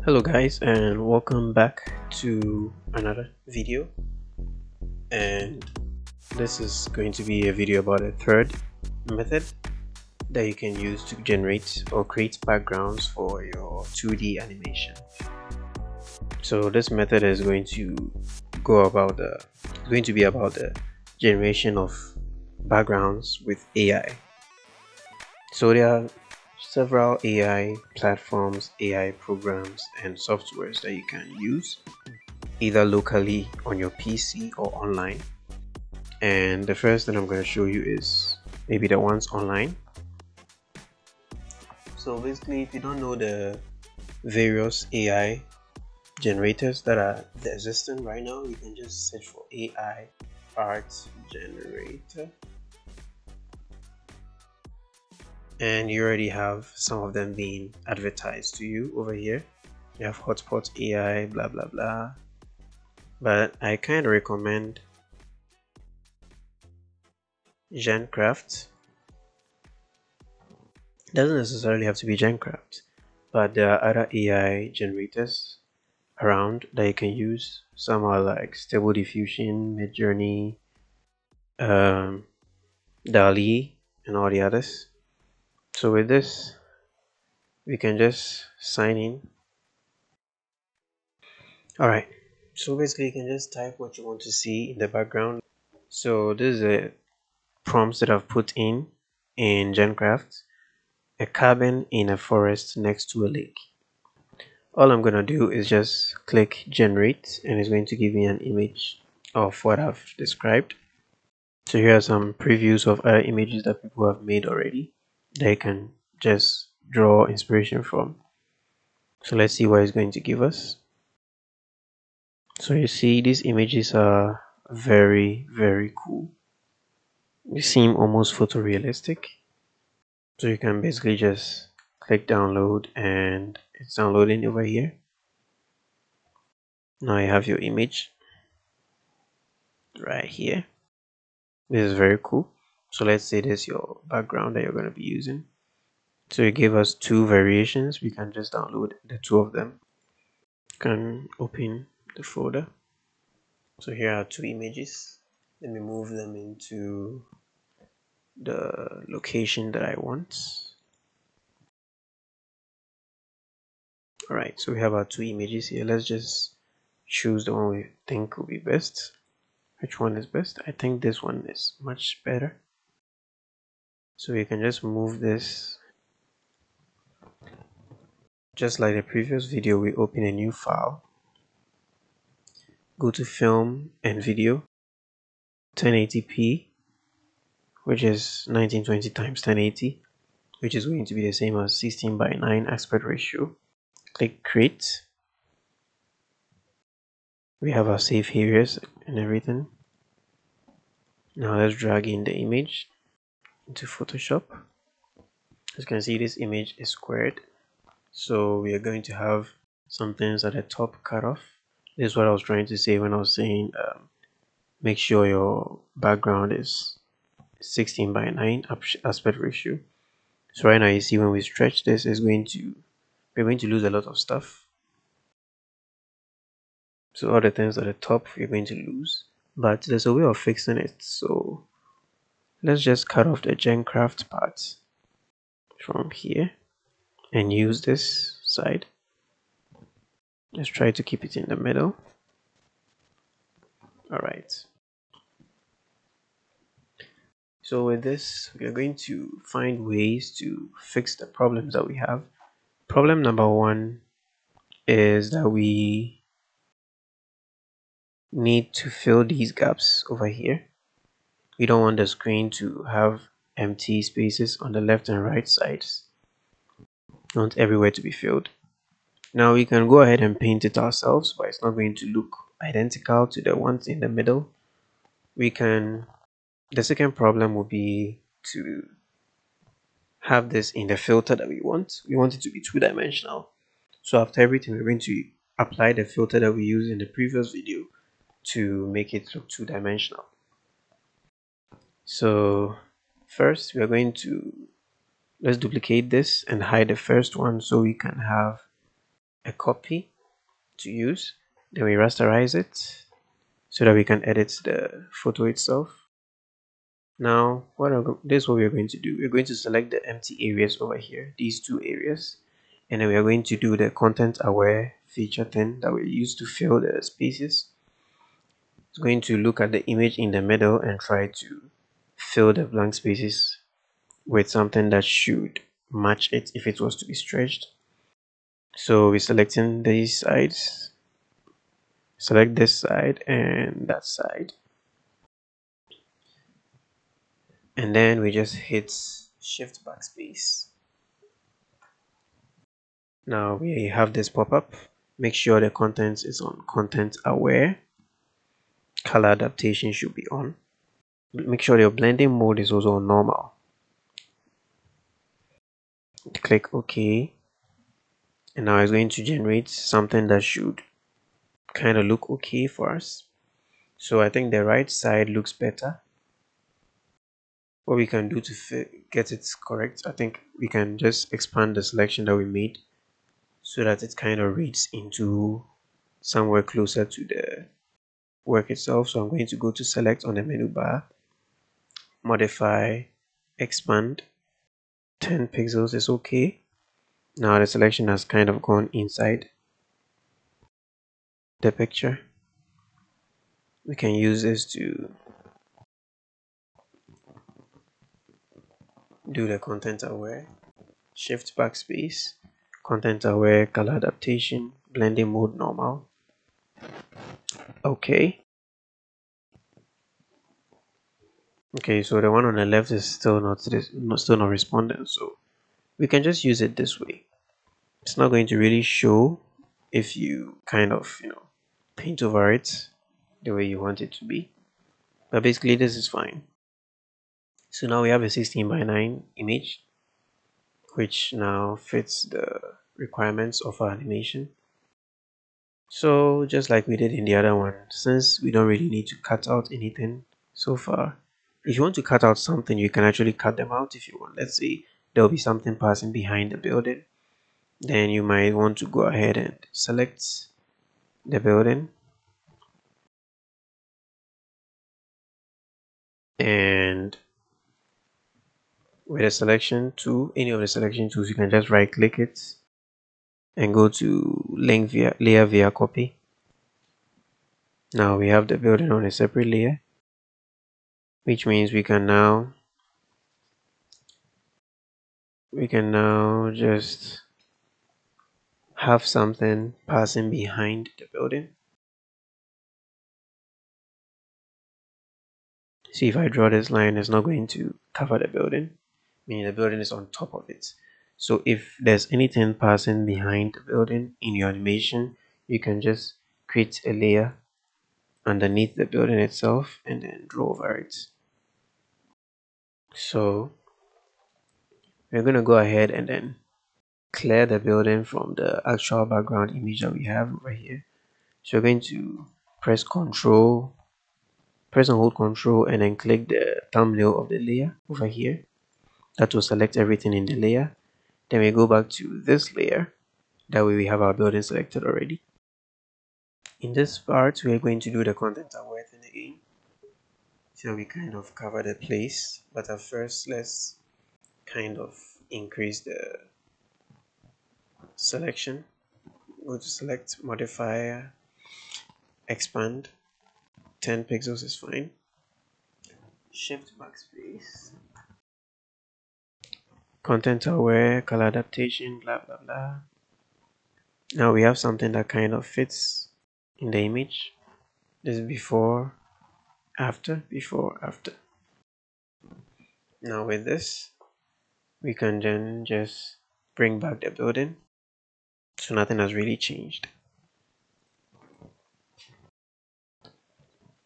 Hello guys, and welcome back to another video, and this is going to be a video about a third method that you can use to generate or create backgrounds for your 2D animation. So this method is going to be about the generation of backgrounds with AI. So there are several AI platforms, AI programs, and softwares that you can use either locally on your PC or online. And the first that I'm going to show you is maybe the ones online. So basically, if you don't know the various AI generators that are existing right now, you can just search for AI art generator, and you already have some of them being advertised to you over here. You have Hotspot AI, blah blah blah, but I kind of recommend GenCraft. It doesn't necessarily have to be GenCraft, but there are other AI generators around that you can use. Some are like Stable Diffusion, Midjourney, DALL-E, and all the others. So with this, we can just sign in. Alright, so basically you can just type what you want to see in the background. So this is a prompts that I've put in GenCraft. A cabin in a forest next to a lake. All I'm gonna do is just click generate, and it's going to give me an image of what I've described. So here are some previews of other images that people have made already that you can just draw inspiration from. So let's see what it's going to give us. So you see these images are very cool. They seem almost photorealistic. So you can basically just click download, and it's downloading over here. Now you have your image right here. This is very cool. So let's say this is your background that you're going to be using. So it gave us two variations. We can just download the two of them. You can open the folder. So here are two images. Let me move them into the location that I want. Alright, so we have our two images here. Let's just choose the one we think will be best. Which one is best? I think this one is much better. So you can just move this. Just like the previous video, we open a new file. Go to film and video, 1080p, which is 1920 times 1080, which is going to be the same as 16:9 aspect ratio. Click create. We have our safe areas and everything. Now let's drag in the image into Photoshop. As you can see, this image is squared, so we are going to have some things at the top cut off. This is what I was trying to say when I was saying make sure your background is 16:9 aspect ratio. So right now you see when we stretch this, we're going to lose a lot of stuff. So all the things at the top we're going to lose, but there's a way of fixing it. So let's just cut off the GenCraft part from here and use this side. Let's try to keep it in the middle. Alright. So with this, we are going to find ways to fix the problems that we have. Problem number one is that we need to fill these gaps over here. We don't want the screen to have empty spaces on the left and right sides. We want everywhere to be filled. Now we can go ahead and paint it ourselves, but it's not going to look identical to the ones in the middle. The second problem would be to have this in the filter that we want. We want it to be two-dimensional. So after everything, we're going to apply the filter that we used in the previous video to make it look two-dimensional. So first we are going to let's duplicate this and hide the first one so we can have a copy to use. Then we rasterize it so that we can edit the photo itself. Now, this is what we're going to do. We're going to select the empty areas over here, these two areas, and then we are going to do the content aware feature thing that we use to fill the spaces. It's going to look at the image in the middle and try to fill the blank spaces with something that should match it if it was to be stretched. So we're selecting these sides, select this side and that side, and then we just hit shift backspace. Now we have this pop-up. Make sure the content is on content aware. Color adaptation should be on. Make sure your blending mode is also on normal. Click OK, and now it's going to generate something that should kind of look okay for us. So I think the right side looks better. What we can do to get it correct, I think we can just expand the selection that we made so that it kind of reads into somewhere closer to the work itself. So I'm going to go to select on the menu bar, modify, expand, 10 pixels is okay. Now the selection has kind of gone inside the picture. We can use this to do the content aware, shift backspace, content aware, color adaptation, blending mode normal. Okay. Okay, so the one on the left is still not responding, so we can just use it this way. It's not going to really show if you kind of paint over it the way you want it to be, but basically this is fine. So now we have a 16:9 image which now fits the requirements of our animation. So just like we did in the other one, since we don't really need to cut out anything so far, if you want to cut out something, you can actually cut them out if you want. Let's say there'll be something passing behind the building, then you might want to go ahead and select the building, and with a selection tool, any of the selection tools, you can just right click it and go to link via layer via copy. Now we have the building on a separate layer, which means we can now just have something passing behind the building. See, if I draw this line, it's not going to cover the building, meaning the building is on top of it. So if there's anything passing behind the building in your animation, you can just create a layer underneath the building itself and then draw over it. So we're going to go ahead and then clear the building from the actual background image that we have over here. So we're going to press and hold Control and then click the thumbnail of the layer over here. That will select everything in the layer. Then we go back to this layer. That way we have our building selected already. In this part, we are going to do the content aware thing again. So we kind of cover the place, but at first let's kind of increase the selection. Go to select, modifier, expand, 10 pixels is fine. Shift backspace, content aware, color adaptation, blah blah blah. Now we have something that kind of fits in the image. This is before, after, before, after. Now with this, we can then just bring back the building. So nothing has really changed.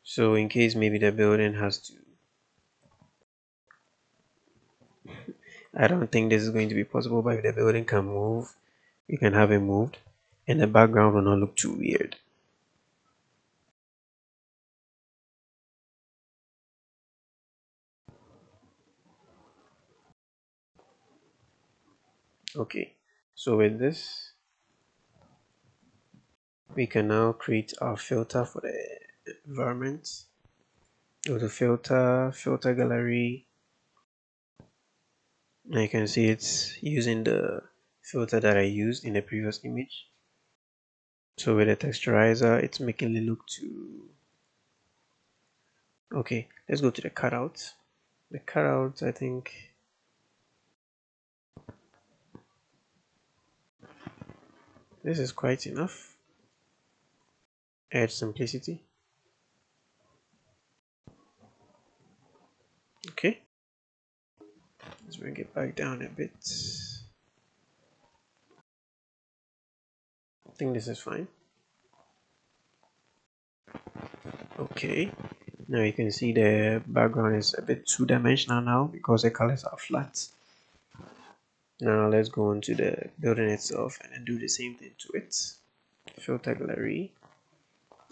So in case maybe the building has to, I don't think this is going to be possible, but if the building can move, we can have it moved and the background will not look too weird. Okay, so with this, We can now create our filter for the environment. Go to filter, filter gallery. Now you can see it's using the filter that I used in the previous image. So with the texturizer, it's making it look too... Okay, let's go to the cutout. The cutout, I think... This is quite enough. Add simplicity. Okay. Let's bring it back down a bit. I think this is fine. Okay. Now you can see the background is a bit two-dimensional now because the colors are flat. Now let's go into the building itself and then do the same thing to it. Filter gallery.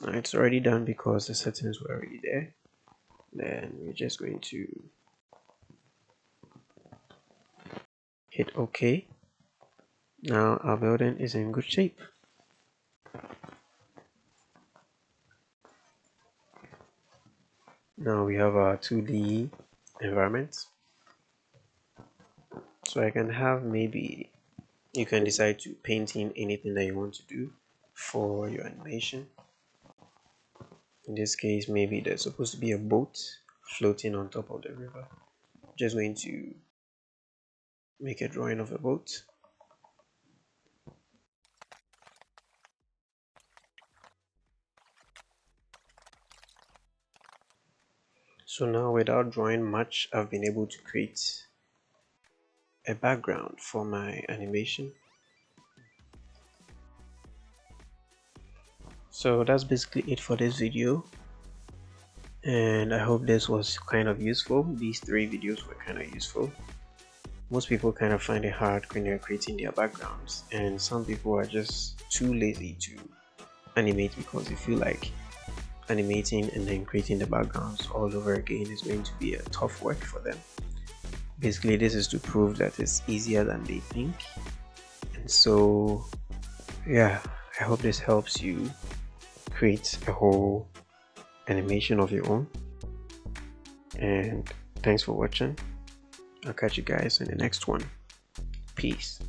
Now it's already done because the settings were already there. Then we're just going to hit OK. Now our building is in good shape. Now we have our 2D environment. So I can have, maybe you can decide to paint in anything that you want to do for your animation. In this case, maybe there's supposed to be a boat floating on top of the river. Just going to make a drawing of a boat. So now, without drawing much, I've been able to create a background for my animation. So that's basically it for this video, and I hope this was kind of useful. These 3 videos were kind of useful. Most people kind of find it hard when they're creating their backgrounds, and some people are just too lazy to animate because they feel like animating and then creating the backgrounds all over again is going to be a tough work for them. Basically, this is to prove that it's easier than they think. And so yeah, I hope this helps you create a whole animation of your own. And thanks for watching. I'll catch you guys in the next one. Peace.